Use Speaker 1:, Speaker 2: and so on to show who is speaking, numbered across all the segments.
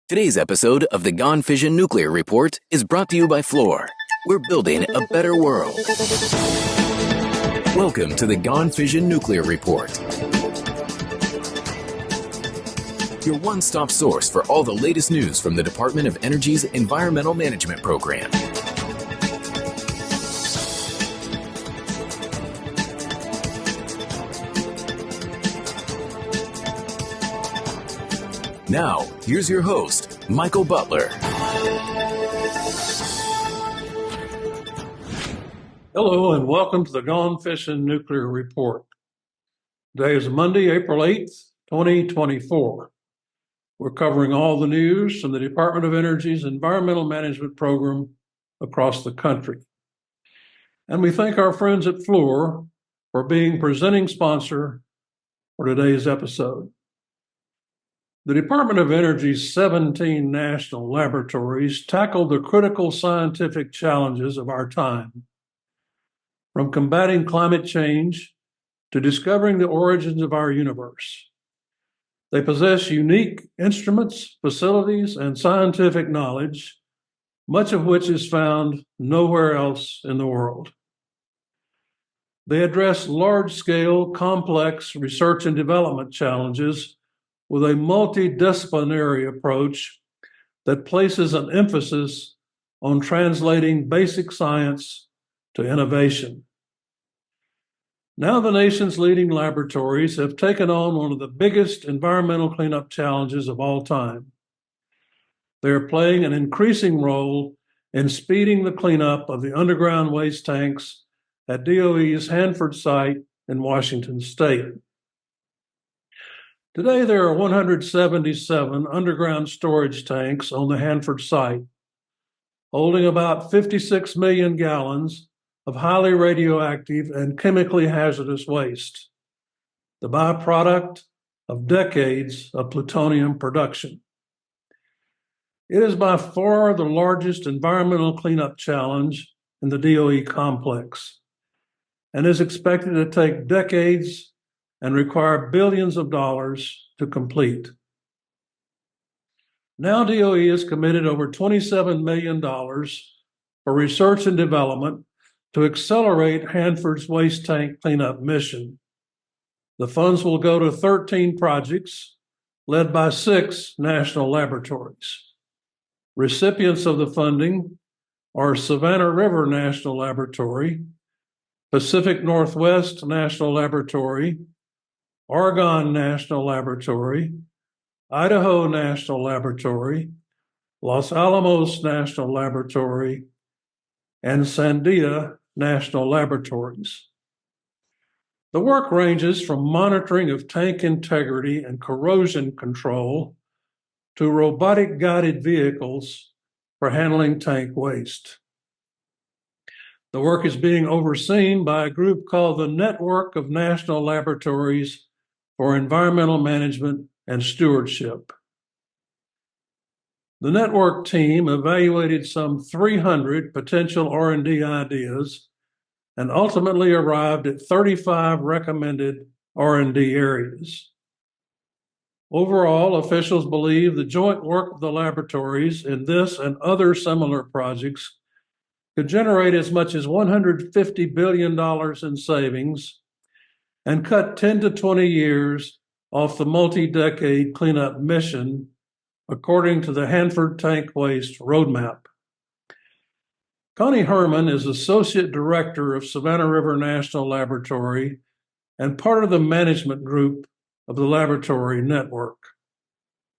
Speaker 1: Today's episode of the Gone Fission Nuclear Report is brought to you by Fluor. We're building a better world. Welcome to the Gone Fission Nuclear Report, your one-stop source for all the latest news from the Department of Energy's Environmental Management Program. Now, here's your host, Michael Butler.
Speaker 2: Hello, and welcome to the Gone Fission Nuclear Report. Today is Monday, April 8th, 2024. We're covering all the news from the Department of Energy's Environmental Management Program across the country. And we thank our friends at Fluor for being presenting sponsor for today's episode. The Department of Energy's 17 national laboratories tackle the critical scientific challenges of our time, from combating climate change to discovering the origins of our universe. They possess unique instruments, facilities, and scientific knowledge, much of which is found nowhere else in the world. They address large-scale, complex research and development challenges with a multidisciplinary approach that places an emphasis on translating basic science to innovation. Now the nation's leading laboratories have taken on one of the biggest environmental cleanup challenges of all time. They are playing an increasing role in speeding the cleanup of the underground waste tanks at DOE's Hanford Site in Washington State. Today, there are 177 underground storage tanks on the Hanford site, holding about 56 million gallons of highly radioactive and chemically hazardous waste, the byproduct of decades of plutonium production. It is by far the largest environmental cleanup challenge in the DOE complex and is expected to take decades and require billions of dollars to complete. Now DOE has committed over $27 million for research and development to accelerate Hanford's waste tank cleanup mission. The funds will go to 13 projects led by 6 national laboratories. Recipients of the funding are Savannah River National Laboratory, Pacific Northwest National Laboratory, Oregon National Laboratory, Idaho National Laboratory, Los Alamos National Laboratory, and Sandia National Laboratories. The work ranges from monitoring of tank integrity and corrosion control to robotic guided vehicles for handling tank waste. The work is being overseen by a group called the Network of National Laboratories for Environmental Management and Stewardship. The network team evaluated some 300 potential R&D ideas and ultimately arrived at 35 recommended R&D areas. Overall, officials believe the joint work of the laboratories in this and other similar projects could generate as much as $150 billion in savings and cut 10 to 20 years off the multi-decade cleanup mission, according to the Hanford Tank Waste Roadmap. Connie Herman is Associate Director of Savannah River National Laboratory and part of the management group of the laboratory network.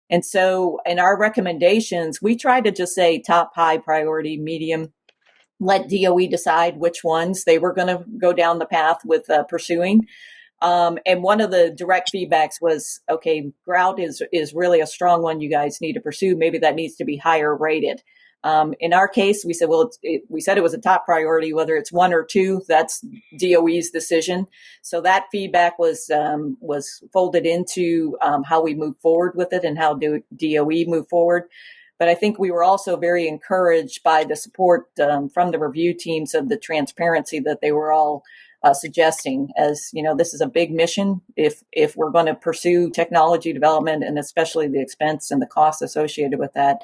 Speaker 3: And so in our recommendations, we try to just say top, high priority, medium, let DOE decide which ones they were going to go down the path with pursuing. And one of the direct feedbacks was, okay, grout is really a strong one you guys need to pursue. Maybe that needs to be higher rated. In our case, we said, well, we said it was a top priority, whether it's 1 or 2, that's DOE's decision. So that feedback was folded into how we move forward with it and how DOE move forward. But I think we were also very encouraged by the support from the review teams of the transparency that they were all suggesting, as you know, this is a big mission. If we're going to pursue technology development, and especially the expense and the cost associated with that,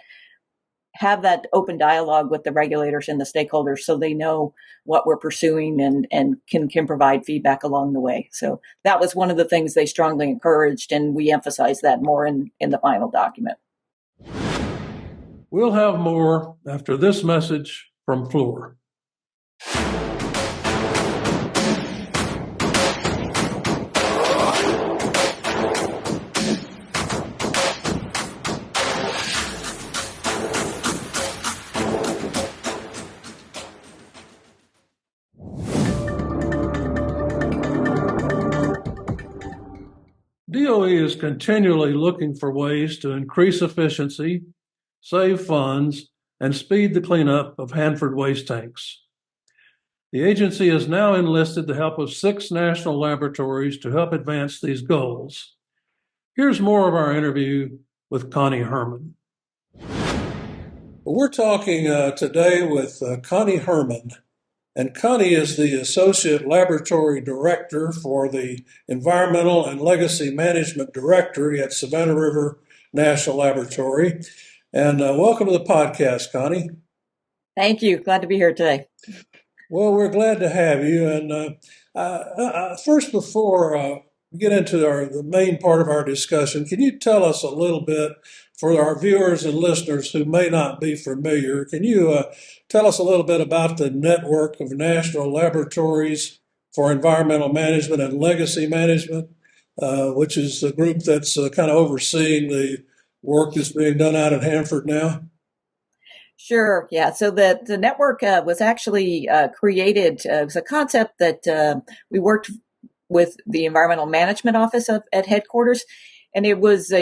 Speaker 3: have that open dialogue with the regulators and the stakeholders so they know what we're pursuing and can provide feedback along the way. So that was one of the things they strongly encouraged, and we emphasized that more in the final document.
Speaker 2: We'll have more after this message from Fluor. DOE is continually looking for ways to increase efficiency, save funds, and speed the cleanup of Hanford waste tanks. The agency has now enlisted the help of 6 national laboratories to help advance these goals. Here's more of our interview with Connie Herman. We're talking today with Connie Herman. And Connie is the Associate Laboratory Director for the Environmental and Legacy Management Directory at Savannah River National Laboratory. And welcome to the podcast, Connie.
Speaker 3: Thank you. Glad to be here today.
Speaker 2: Well, we're glad to have you. And first, before we get into the main part of our discussion, can you tell us a little bit, for our viewers and listeners who may not be familiar, can you tell us a little bit about the network of national laboratories for environmental management and legacy management, which is the group that's kind of overseeing the work that's being done out at Hanford now?
Speaker 3: Sure. Yeah. So the network was actually created. It was a concept that we worked with the Environmental Management Office at headquarters. And it was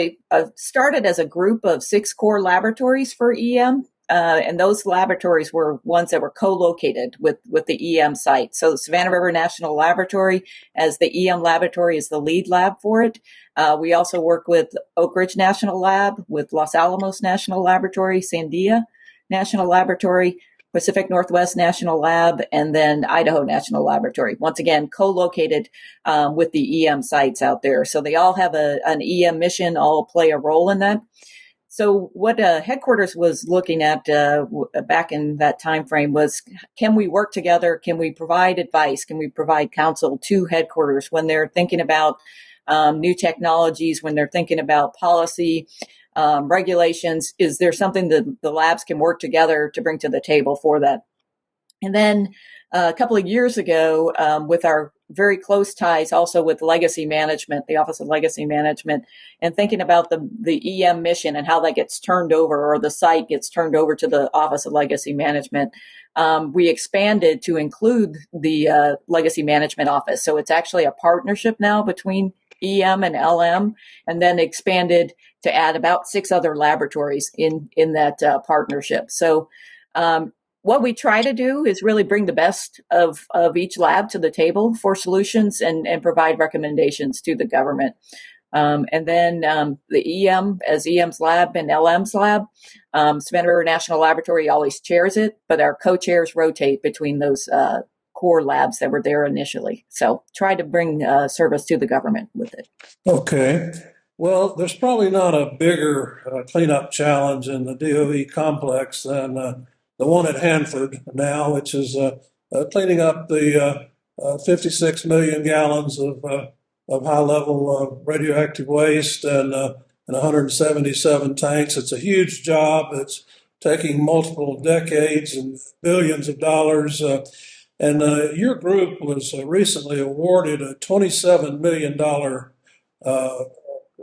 Speaker 3: started as a group of 6 core laboratories for EM. And those laboratories were ones that were co-located with the EM site. So the Savannah River National Laboratory, as the EM laboratory, is the lead lab for it. We also work with Oak Ridge National Lab, with Los Alamos National Laboratory, Sandia National Laboratory, Pacific Northwest National Lab, and then Idaho National Laboratory. Once again, co-located with the EM sites out there. So they all have an EM mission, all play a role in that. So what headquarters was looking at back in that time frame was, can we work together? Can we provide advice? Can we provide counsel to headquarters when they're thinking about new technologies, when they're thinking about policy, regulations? Is there something that the labs can work together to bring to the table for that? And then a couple of years ago, with our very close ties also with legacy management, the Office of Legacy Management, and thinking about the EM mission and how that gets turned over, or the site gets turned over to the Office of Legacy Management, we expanded to include the Legacy Management Office. So it's actually a partnership now between EM and LM, and then expanded to add about 6 other laboratories in that partnership. So what we try to do is really bring the best of each lab to the table for solutions and provide recommendations to the government. And then the EM, as EM's lab and LM's lab, Savannah River National Laboratory always chairs it, but our co-chairs rotate between those core labs that were there initially. So try to bring service to the government with it.
Speaker 2: Okay. Well, there's probably not a bigger cleanup challenge in the DOE complex than the one at Hanford now, which is cleaning up the 56 million gallons of high-level radioactive waste and 177 tanks. It's a huge job. It's taking multiple decades and billions of dollars. And your group was recently awarded a $27 million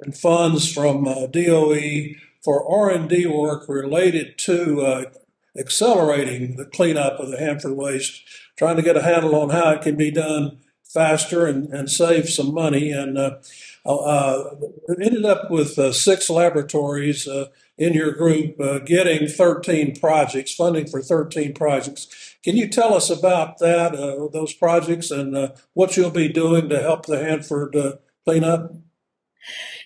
Speaker 2: in funds from DOE for R&D work related to accelerating the cleanup of the Hanford waste, trying to get a handle on how it can be done faster and save some money. And it ended up with 6 laboratories in your group getting 13 projects, funding for 13 projects. Can you tell us about that, those projects, and what you'll be doing to help the Hanford cleanup?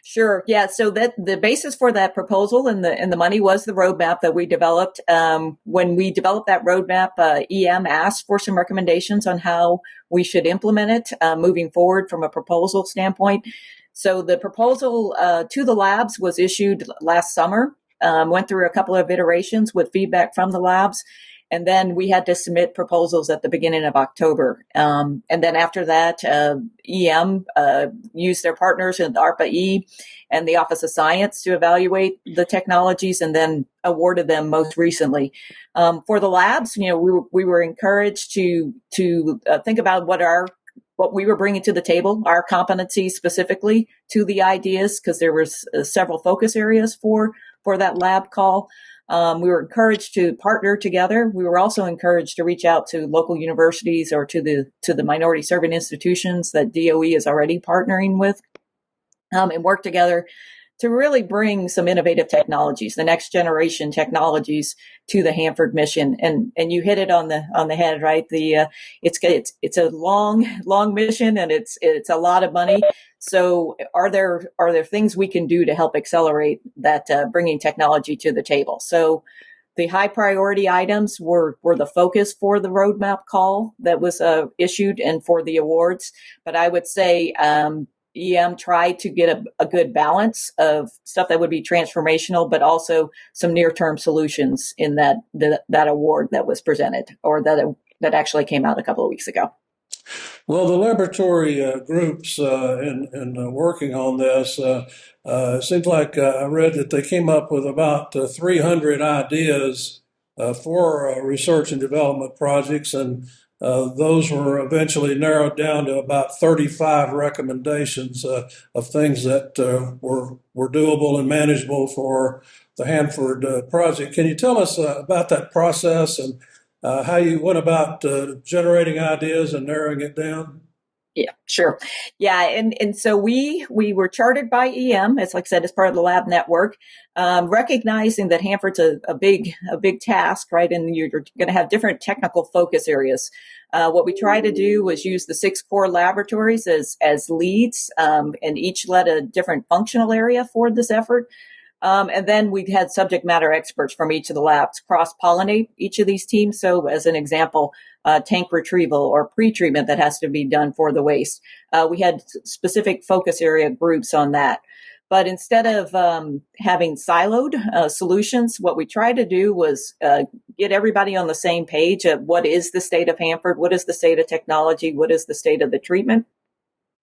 Speaker 3: Sure. Yeah. So that the basis for that proposal and the money was the roadmap that we developed. When we developed that roadmap, EM asked for some recommendations on how we should implement it moving forward from a proposal standpoint. So the proposal to the labs was issued last summer. Went through a couple of iterations with feedback from the labs. And then we had to submit proposals at the beginning of October. And then after that, EM used their partners in the ARPA-E and the Office of Science to evaluate the technologies and then awarded them most recently. For the labs, we were encouraged to think about what we were bringing to the table, our competencies specifically to the ideas, because there was several focus areas for that lab call. We were encouraged to partner together. We were also encouraged to reach out to local universities or to the minority serving institutions that DOE is already partnering with, and work together to really bring some innovative technologies, the next generation technologies, to the Hanford mission. And you hit it on the head, right? It's a long mission, and it's a lot of money. So are there things we can do to help accelerate that, bringing technology to the table? So the high priority items were the focus for the roadmap call that was issued and for the awards. But I would say EM tried to get a good balance of stuff that would be transformational, but also some near-term solutions in that award that was presented, or that actually came out a couple of weeks ago.
Speaker 2: Well, the laboratory groups in working on this, it seems like I read that they came up with about 300 ideas for research and development projects, and those were eventually narrowed down to about 35 recommendations of things that were doable and manageable for the Hanford project. Can you tell us about that process and how you went about generating ideas and narrowing it down?
Speaker 3: Yeah, sure. Yeah. And so we were chartered by EM, as like I said, as part of the lab network, recognizing that Hanford's a big task, right? And you're going to have different technical focus areas. What we try to do was use the 6 core laboratories as leads, and each led a different functional area for this effort. And then we had subject matter experts from each of the labs cross-pollinate each of these teams. So as an example, tank retrieval or pre-treatment that has to be done for the waste. We had specific focus area groups on that. But instead of having siloed solutions, what we tried to do was get everybody on the same page of what is the state of Hanford, what is the state of technology, what is the state of the treatment.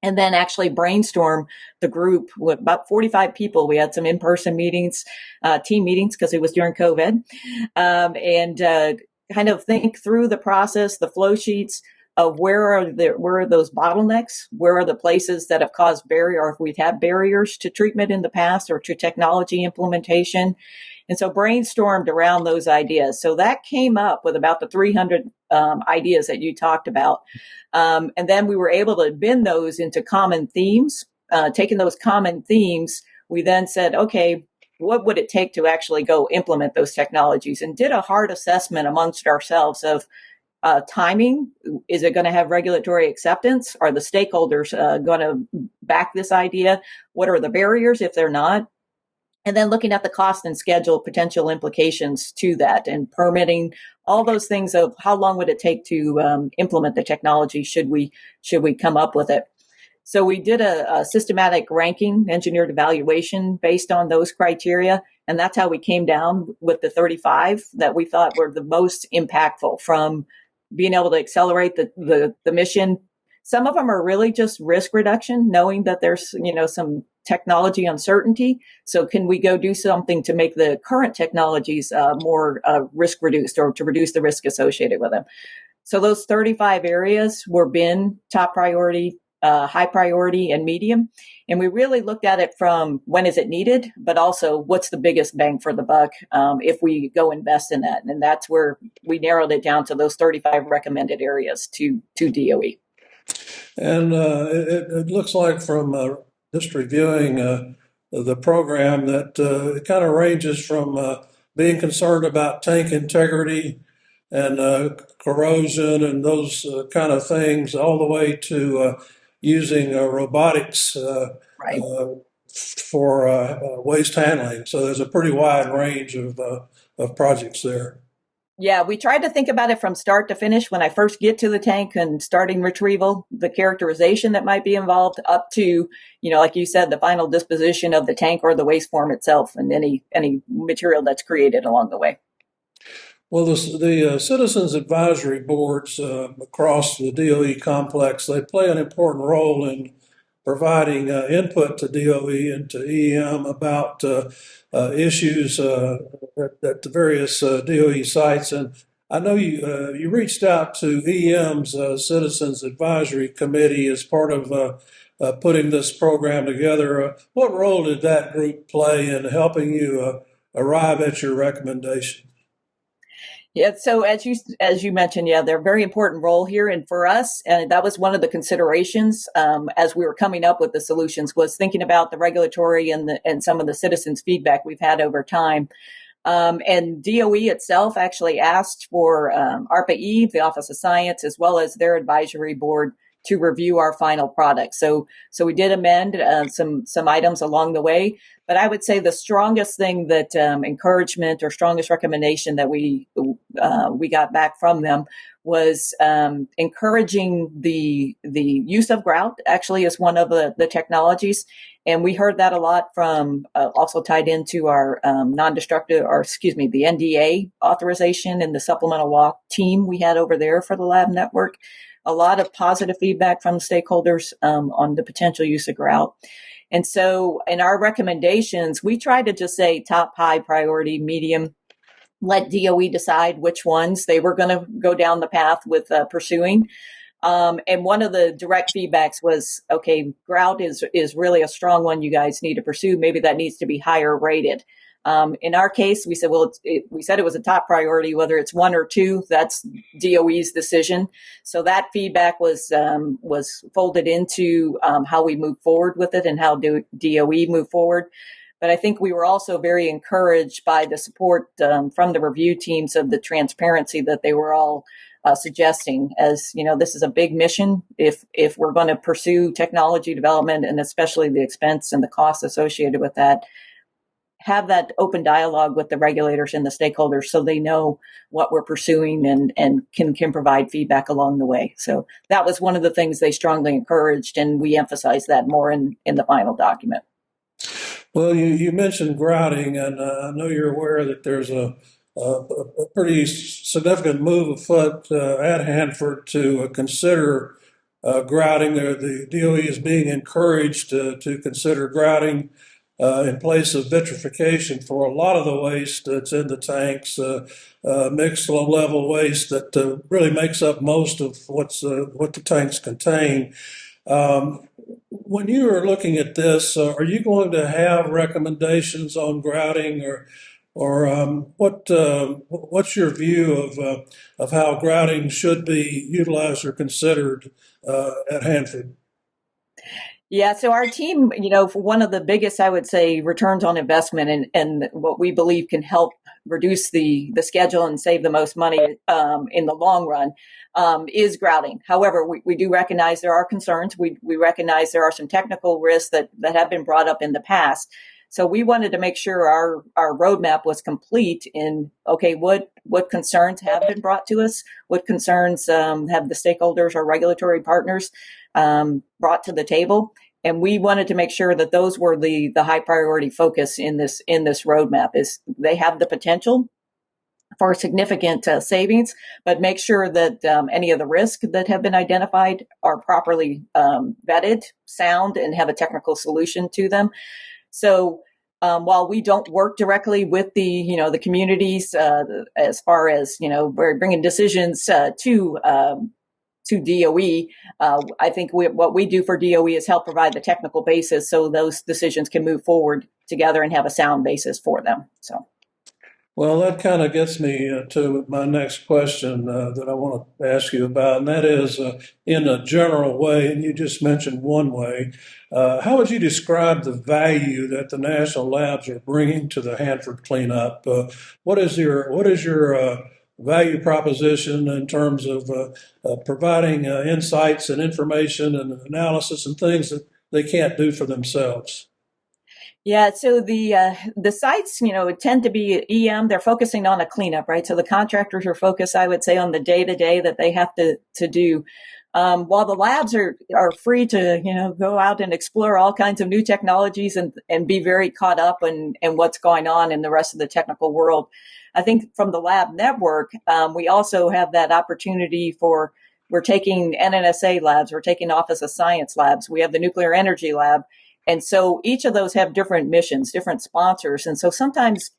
Speaker 3: And then actually brainstorm the group with about 45 people. We had some in-person meetings, team meetings, because it was during COVID, and kind of think through the process, the flow sheets of where are those bottlenecks, where are the places that have caused barrier, or if we've had barriers to treatment in the past or to technology implementation. And so brainstormed around those ideas. So that came up with about the 300 ideas that you talked about. And then we were able to bend those into common themes. Taking those common themes, we then said, okay, what would it take to actually go implement those technologies? And did a hard assessment amongst ourselves of timing. Is it going to have regulatory acceptance? Are the stakeholders going to back this idea? What are the barriers if they're not? And then looking at the cost and schedule potential implications to that, and permitting, all those things of how long would it take to implement the technology should we come up with it. So we did a systematic ranking, engineered evaluation based on those criteria. And that's how we came down with the 35 that we thought were the most impactful, from being able to accelerate the mission. Some of them are really just risk reduction, knowing that there's, some technology uncertainty. So can we go do something to make the current technologies more risk reduced, or to reduce the risk associated with them? So those 35 areas were been top priority, high priority, and medium. And we really looked at it from when is it needed, but also what's the biggest bang for the buck if we go invest in that. And that's where we narrowed it down to those 35 recommended areas to DOE.
Speaker 2: And it looks like from just reviewing the program that it kind of ranges from being concerned about tank integrity and corrosion and those kind of things, all the way to using robotics
Speaker 3: Right.
Speaker 2: for waste handling. So there's a pretty wide range of projects there.
Speaker 3: Yeah, we tried to think about it from start to finish. When I first get to the tank and starting retrieval, the characterization that might be involved, up to, like you said, the final disposition of the tank or the waste form itself, and any material that's created along the way.
Speaker 2: Well, the citizens advisory boards across the DOE complex, they play an important role in providing input to DOE and to EM about issues at the various DOE sites. And I know you reached out to EM's Citizens Advisory Committee as part of putting this program together. What role did that group play in helping you arrive at your recommendation?
Speaker 3: Yeah, so as you mentioned, yeah, they're a very important role here, and for us, and that was one of the considerations as we were coming up with the solutions, was thinking about the regulatory and some of the citizens' feedback we've had over time. And DOE itself actually asked for ARPA-E, the Office of Science, as well as their advisory board to review our final product. So we did amend some items along the way. But I would say the strongest thing that encouragement or strongest recommendation that we got back from them was encouraging the use of grout. Actually, is one of the technologies, and we heard that a lot from also tied into our non-destructive, or excuse me, the NDA authorization and the supplemental walk team we had over there for the lab network. A lot of positive feedback from stakeholders on the potential use of grout. And so in our recommendations, we try to just say top, high priority, medium, let DOE decide which ones they were going to go down the path with pursuing. And one of the direct feedbacks was, okay, grout is really a strong one you guys need to pursue. Maybe that needs to be higher rated. In our case, we said, well, we said it was a top priority, whether it's 1 or 2, that's DOE's decision. So that feedback was folded into how we move forward with it and how DOE move forward. But I think we were also very encouraged by the support from the review teams of the transparency that they were all suggesting. As this is a big mission. If we're going to pursue technology development, and especially the expense and the costs associated with that, have that open dialogue with the regulators and the stakeholders so they know what we're pursuing and can provide feedback along the way. So that was one of the things they strongly encouraged, and we emphasized that more in the final document.
Speaker 2: Well, you mentioned grouting, and I know you're aware that there's a pretty significant move afoot at Hanford to consider grouting. The DOE is being encouraged to consider grouting in place of vitrification for a lot of the waste that's in the tanks, mixed low-level waste that really makes up most of what the tanks contain. When you are looking at this, are you going to have recommendations on grouting, or what's your view of how grouting should be utilized or considered at Hanford?
Speaker 3: Yeah, so our team, for one of the biggest, I would say, returns on investment and what we believe can help reduce the schedule and save the most money in the long run is grouting. However, we do recognize there are concerns. We recognize there are some technical risks that have been brought up in the past. So we wanted to make sure our roadmap was complete in, okay, what concerns have been brought to us? What concerns have the stakeholders or regulatory partners brought to the table? And we wanted to make sure that those were the high priority focus in this roadmap. Is they have the potential for significant savings, but make sure that any of the risks that have been identified are properly vetted, sound, and have a technical solution to them. So while we don't work directly with the communities as far as we're bringing decisions to DOE, I think what we do for DOE is help provide the technical basis so those decisions can move forward together and have a sound basis for them. So.
Speaker 2: Well, that kind of gets me to my next question that I want to ask you about, and that is in a general way, and you just mentioned one way, how would you describe the value that the national labs are bringing to the Hanford cleanup? What is your value proposition in terms of providing insights and information and analysis and things that they can't do for themselves?
Speaker 3: Yeah, so the sites, tend to be EM. They're focusing on a cleanup, right? So the contractors are focused, I would say, on the day to day that they have to do. While the labs are free to go out and explore all kinds of new technologies and be very caught up in what's going on in the rest of the technical world. I think from the lab network, we also have that opportunity for we're taking NNSA labs, we're taking Office of Science labs, we have the Nuclear Energy Lab. And so each of those have different missions, different sponsors. And so sometimes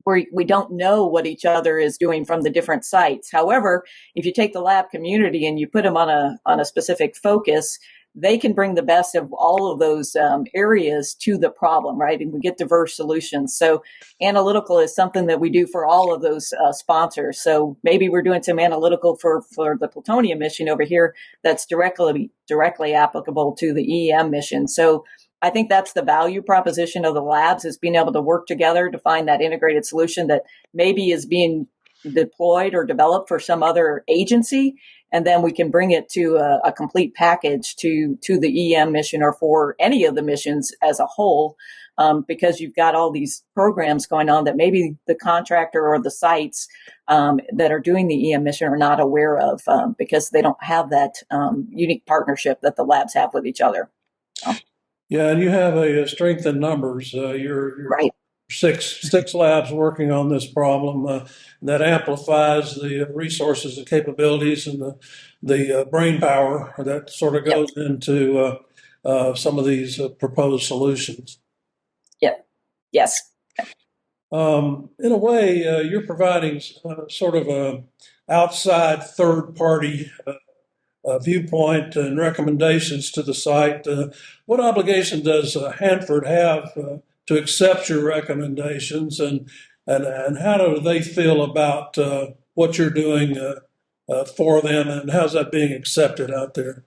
Speaker 3: we don't know what each other is doing from the different sites. However, if you take the lab community and you put them on a specific focus, they can bring the best of all of those areas to the problem, right? And we get diverse solutions. So analytical is something that we do for all of those sponsors. So maybe we're doing some analytical for the plutonium mission over here that's directly applicable to the EM mission. So I think that's the value proposition of the labs, is being able to work together to find that integrated solution that maybe is being deployed or developed for some other agency. And then we can bring it to a complete package to the EM mission or for any of the missions as a whole, because you've got all these programs going on that maybe the contractor or the sites that are doing the EM mission are not aware of, because they don't have that unique partnership that the labs have with each other.
Speaker 2: Yeah, and you have a strength in numbers. You're
Speaker 3: Right.
Speaker 2: six labs working on this problem that amplifies the resources and capabilities and the brain power that sort of goes into some of these proposed solutions.
Speaker 3: Yep. Yes.
Speaker 2: In a way, you're providing sort of a outside third party viewpoint and recommendations to the site. What obligation does Hanford have to accept your recommendations, and how do they feel about what you're doing for them, and how's that being accepted out there?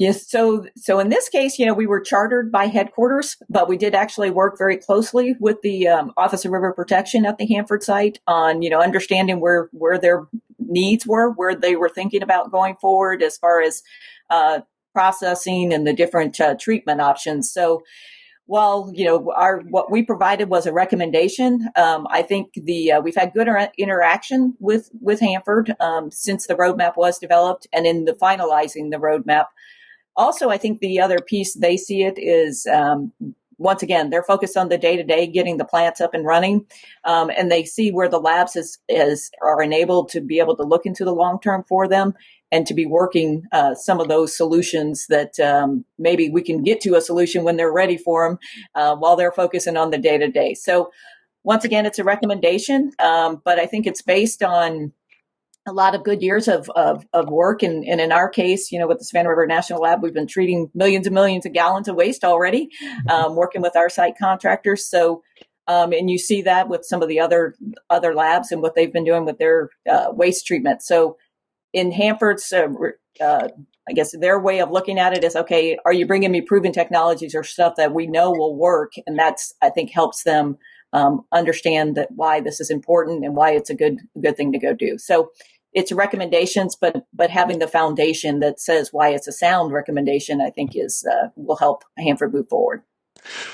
Speaker 3: Yes. So in this case, we were chartered by headquarters, but we did actually work very closely with the Office of River Protection at the Hanford site on, understanding where their needs were, where they were thinking about going forward as far as processing and the different treatment options. So while what we provided was a recommendation, I think we've had good interaction with Hanford since the roadmap was developed and in the finalizing the roadmap. Also, I think the other piece they see it is, once again, they're focused on the day-to-day, getting the plants up and running, and they see where the labs are enabled to be able to look into the long-term for them and to be working some of those solutions that maybe we can get to a solution when they're ready for them while they're focusing on the day-to-day. So once again, it's a recommendation, but I think it's based on a lot of good years of work. And in our case, with the Savannah River National Lab, we've been treating millions and millions of gallons of waste already, working with our site contractors. So, and you see that with some of the other labs and what they've been doing with their waste treatment. So in Hanford's, I guess their way of looking at it is, okay, are you bringing me proven technologies or stuff that we know will work? And that's, I think, helps them understand that why this is important and why it's a good thing to go do. So it's recommendations, but having the foundation that says why it's a sound recommendation, I think will help Hanford move forward.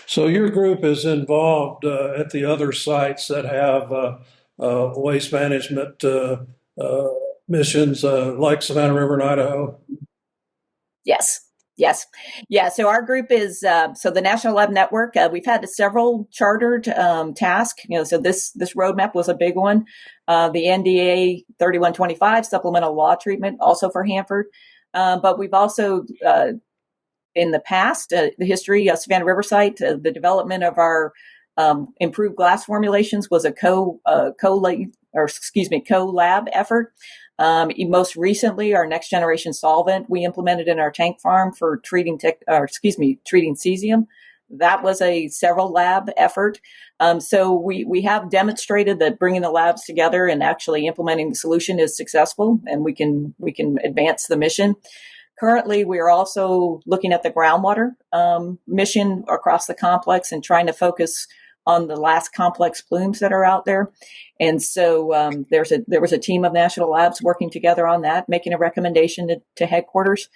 Speaker 2: So your group is involved at the other sites that have waste management missions, like Savannah River in Idaho?
Speaker 3: Yes. Yeah. So our group is, so the National Lab Network, we've had several chartered tasks, so this roadmap was a big one. The NDA 3125 supplemental law treatment also for Hanford. But we've also, in the past, the history of Savannah River site, the development of our improved glass formulations was a co-lab effort. Most recently, our next generation solvent we implemented in our tank farm for treating cesium. That was a several lab effort. So we have demonstrated that bringing the labs together and actually implementing the solution is successful, and we can advance the mission. Currently, we are also looking at the groundwater mission across the complex and trying to focus on the last complex plumes that are out there. And so there was a team of national labs working together on that, making a recommendation to headquarters.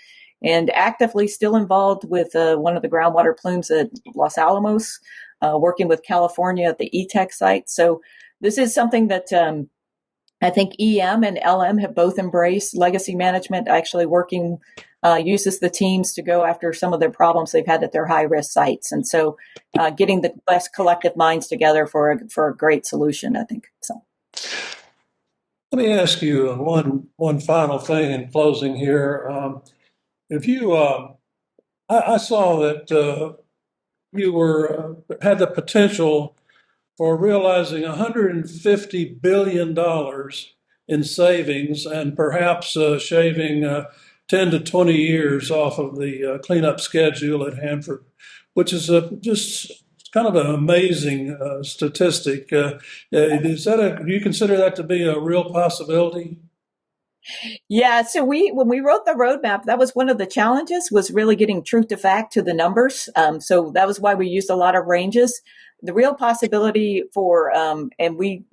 Speaker 3: and actively still involved with one of the groundwater plumes at Los Alamos, working with California at the E-Tech site. So this is something that I think EM and LM have both embraced. Legacy management actually uses the teams to go after some of their problems they've had at their high-risk sites. And so getting the best collective minds together for a great solution, I think. So.
Speaker 2: Let me ask you one final thing in closing here. If you, I saw that you had the potential for realizing $150 billion in savings and perhaps shaving 10 to 20 years off of the cleanup schedule at Hanford, which is just kind of an amazing statistic. Do you consider that to be a real possibility?
Speaker 3: Yeah, so when we wrote the roadmap, that was one of the challenges, was really getting truth to fact to the numbers. So that was why we used a lot of ranges. The real possibility for, and we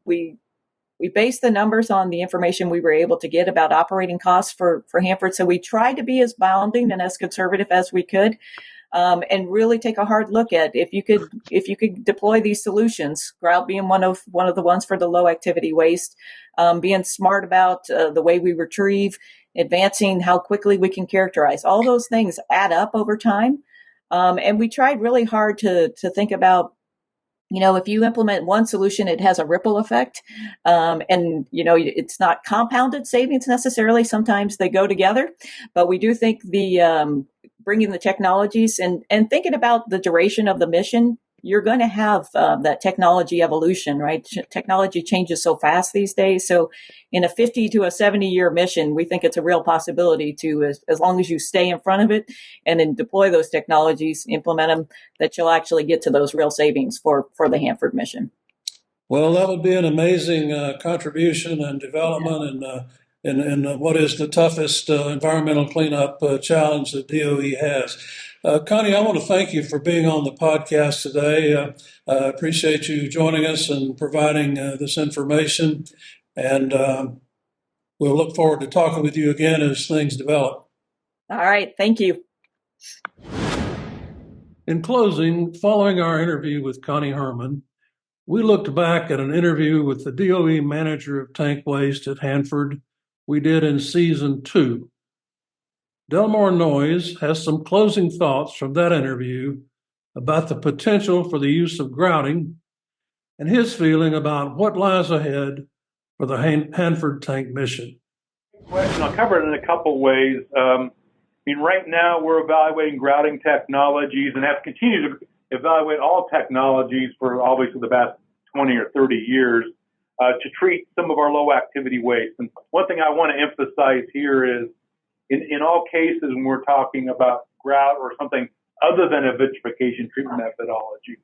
Speaker 3: based the numbers on the information we were able to get about operating costs for Hanford. So we tried to be as bounding and as conservative as we could. And really take a hard look at if you could deploy these solutions, grout being one of the ones for the low activity waste, being smart about the way we retrieve, advancing how quickly we can characterize. All those things add up over time. And we tried really hard to think about, if you implement one solution, it has a ripple effect. And, it's not compounded savings necessarily. Sometimes they go together, but we do think bringing the technologies and thinking about the duration of the mission, you're going to have that technology evolution, right? Technology changes so fast these days. So in a 50 to a 70-year mission, we think it's a real possibility to, as long as you stay in front of it and then deploy those technologies, implement them, that you'll actually get to those real savings for the Hanford mission.
Speaker 2: Well, that would be an amazing contribution and development in what is the toughest environmental cleanup challenge that DOE has. Connie, I want to thank you for being on the podcast today. I appreciate you joining us and providing this information. And we'll look forward to talking with you again as things develop.
Speaker 3: All right. Thank you.
Speaker 2: In closing, following our interview with Connie Herman, we looked back at an interview with the DOE Manager of Tank Waste at Hanford we did in Season 2. Delmar Noyes has some closing thoughts from that interview about the potential for the use of grouting and his feeling about what lies ahead for the Hanford tank mission.
Speaker 4: Question. I'll cover it in a couple ways. Right now we're evaluating grouting technologies and have continued to evaluate all technologies for obviously the past 20 or 30 years to treat some of our low activity waste. And one thing I want to emphasize here is in all cases when we're talking about grout or something other than a vitrification treatment methodology,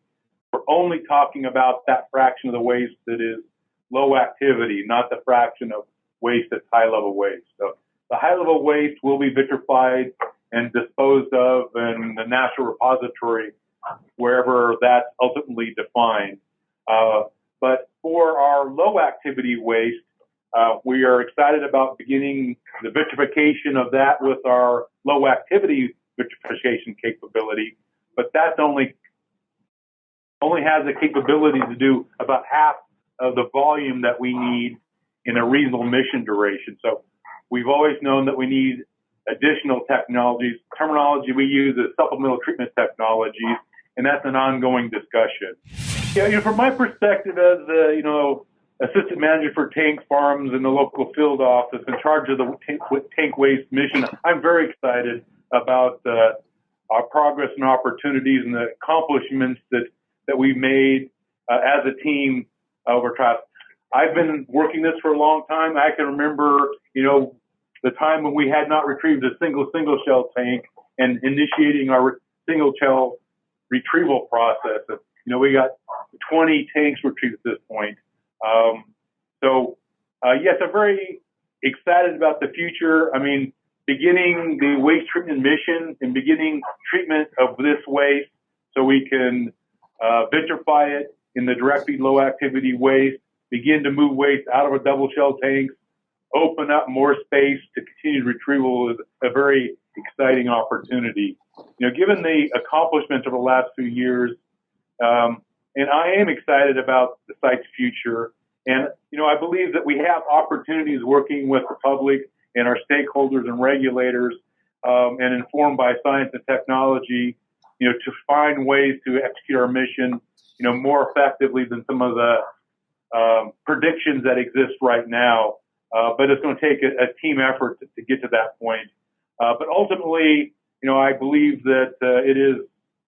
Speaker 4: we're only talking about that fraction of the waste that is low activity, not the fraction of waste that's high level waste. So the high level waste will be vitrified and disposed of in the national repository wherever that's ultimately defined. But for our low activity waste, we are excited about beginning the vitrification of that with our low activity vitrification capability, but that's only has the capability to do about half of the volume that we need in a reasonable mission duration. So we've always known that we need additional technologies. Terminology we use is supplemental treatment technologies, and that's an ongoing discussion. From my perspective as assistant manager for tank farms in the local field office in charge of the tank waste mission, I'm very excited about our progress and opportunities and the accomplishments that we've made as a team over time. I've been working this for a long time. I can remember, the time when we had not retrieved a single shell tank and initiating our single shell retrieval process. We got 20 tanks retrieved at this point. Yes, I'm very excited about the future. Beginning the waste treatment mission and beginning treatment of this waste so we can vitrify it in the direct feed low activity waste, begin to move waste out of our double shell tanks, open up more space to continue retrieval is a very exciting opportunity. Given the accomplishments of the last few years, and I am excited about the site's future. And, I believe that we have opportunities working with the public and our stakeholders and regulators, and informed by science and technology, to find ways to execute our mission, more effectively than some of the predictions that exist right now. But it's going to take a team effort to get to that point. But ultimately, I believe that it is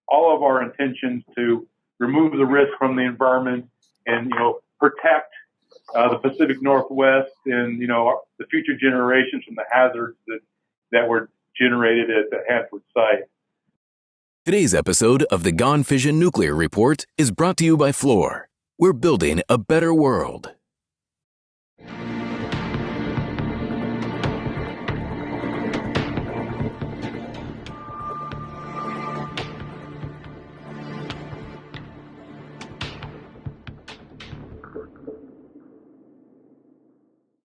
Speaker 4: all of our intentions to remove the risk from the environment and, protect the Pacific Northwest and, the future generations from the hazards that were generated at the Hanford site.
Speaker 1: Today's episode of the Gone Fission Nuclear Report is brought to you by Fluor. We're building a better world.